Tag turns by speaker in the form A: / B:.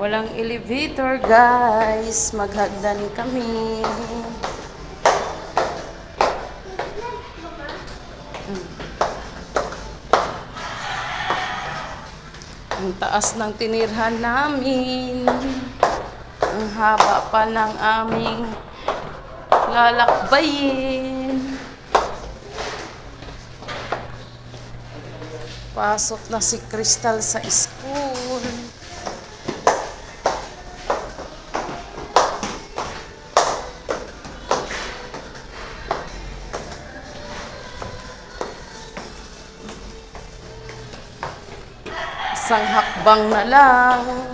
A: Walang elevator, guys. Maghagdan kami. Ang taas ng tinirhan namin. Ang haba pa ng aming lalakbayin. Pasok na si Crystal sa school. Isang hakbang na lang.